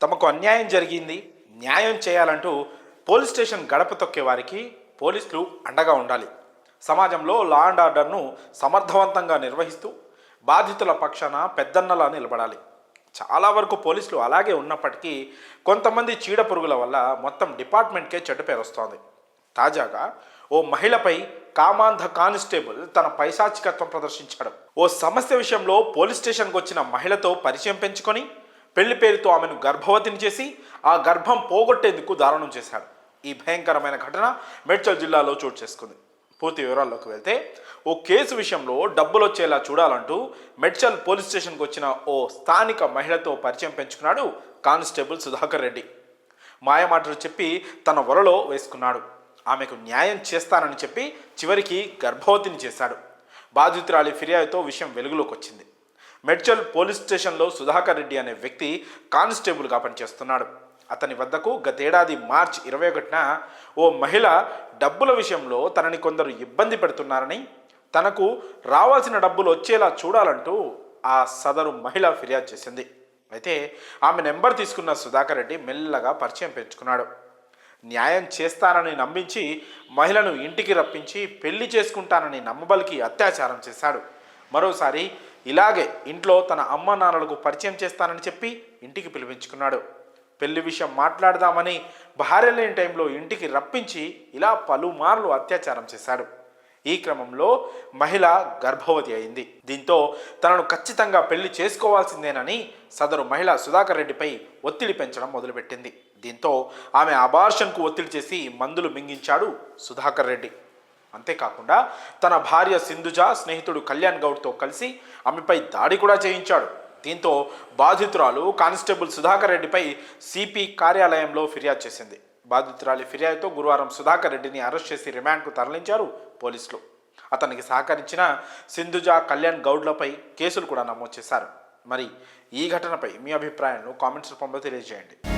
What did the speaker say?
తమకు అన్యాయం జరిగింది, న్యాయం చేయాలంటూ పోలీస్ స్టేషన్ గడప తొక్కే వారికి పోలీసులు అండగా ఉండాలి. సమాజంలో లా అండ్ ఆర్డర్ను సమర్థవంతంగా నిర్వహిస్తూ బాధితుల పక్షాన పెద్దన్నలా నిలబడాలి. చాలా వరకు పోలీసులు అలాగే ఉన్నప్పటికీ కొంతమంది చీడపురుగుల వల్ల మొత్తం డిపార్ట్మెంట్కే చెడ్డ పేరు వస్తోంది. తాజాగా ఓ మహిళపై కామాంధ కానిస్టేబుల్ తన పైశాచికత్వం ప్రదర్శించాడు. ఓ సమస్య విషయంలో పోలీస్ స్టేషన్కి వచ్చిన మహిళతో పరిచయం పెంచుకొని పెళ్లి పేరుతో ఆమెను గర్భవతిని చేసి ఆ గర్భం పోగొట్టేందుకు దారుణం చేశాడు. ఈ భయంకరమైన ఘటన మేడ్చల్ జిల్లాలో చోటు చేసుకుంది. పూర్తి వివరాల్లోకి వెళ్తే, ఓ కేసు విషయంలో డబ్బులు వచ్చేలా చూడాలంటూ మేడ్చల్ పోలీస్ స్టేషన్కి వచ్చిన ఓ స్థానిక మహిళతో పరిచయం పెంచుకున్నాడు కానిస్టేబుల్ సుధాకర్ రెడ్డి. మాయమాటలు చెప్పి తన వలలో వేసుకున్నాడు. ఆమెకు న్యాయం చేస్తానని చెప్పి చివరికి గర్భవతిని చేశాడు. బాధితురాలి ఫిర్యాదుతో విషయం వెలుగులోకి వచ్చింది. మేడ్చల్ పోలీస్ స్టేషన్లో సుధాకర్ రెడ్డి అనే వ్యక్తి కానిస్టేబుల్గా పనిచేస్తున్నాడు. అతని వద్దకు గతేడాది మార్చి 21న ఓ మహిళ డబ్బుల విషయంలో తనని కొందరు ఇబ్బంది పెడుతున్నారని, తనకు రావాల్సిన డబ్బులు వచ్చేలా చూడాలంటూ ఆ సదరు మహిళ ఫిర్యాదు చేసింది. అయితే ఆమె నెంబర్ తీసుకున్న సుధాకర్ రెడ్డి మెల్లగా పరిచయం పెంచుకున్నాడు. న్యాయం చేస్తానని నమ్మించి మహిళను ఇంటికి రప్పించి పెళ్లి చేసుకుంటానని నమ్మబలికి అత్యాచారం చేశాడు. మరోసారి ఇలాగే ఇంట్లో తన అమ్మ నాన్నలకు పరిచయం చేస్తానని చెప్పి ఇంటికి పిలిపించుకున్నాడు. పెళ్లి విషయం మాట్లాడదామని భార్య లేని టైంలో ఇంటికి రప్పించి ఇలా పలుమార్లు అత్యాచారం చేశాడు. ఈ క్రమంలో మహిళ గర్భవతి అయింది. దీంతో తనను ఖచ్చితంగా పెళ్లి చేసుకోవాల్సిందేనని సదరు మహిళ సుధాకర్ రెడ్డిపై ఒత్తిడి పెంచడం మొదలుపెట్టింది. దీంతో ఆమె అబార్షన్కు ఒత్తిడి చేసి మందులు మింగించాడు సుధాకర్ రెడ్డి. అంతేకాకుండా తన భార్య సింధుజ స్నేహితుడు కళ్యాణ్ గౌడ్తో కలిసి ఆమెపై దాడి కూడా చేయించాడు. దీంతో బాధితురాలు కానిస్టేబుల్ సుధాకర్ రెడ్డిపై సిపి కార్యాలయంలో ఫిర్యాదు చేసింది. బాధితురాలి ఫిర్యాదుతో గురువారం సుధాకర్ రెడ్డిని అరెస్ట్ చేసి రిమాండ్కు తరలించారు పోలీసులు. అతనికి సహకరించిన సింధుజ, కళ్యాణ్ గౌడ్లపై కేసులు కూడా నమోదు చేశారు. మరి ఈ ఘటనపై మీ అభిప్రాయాలను కామెంట్స్ రూపంలో తెలియజేయండి.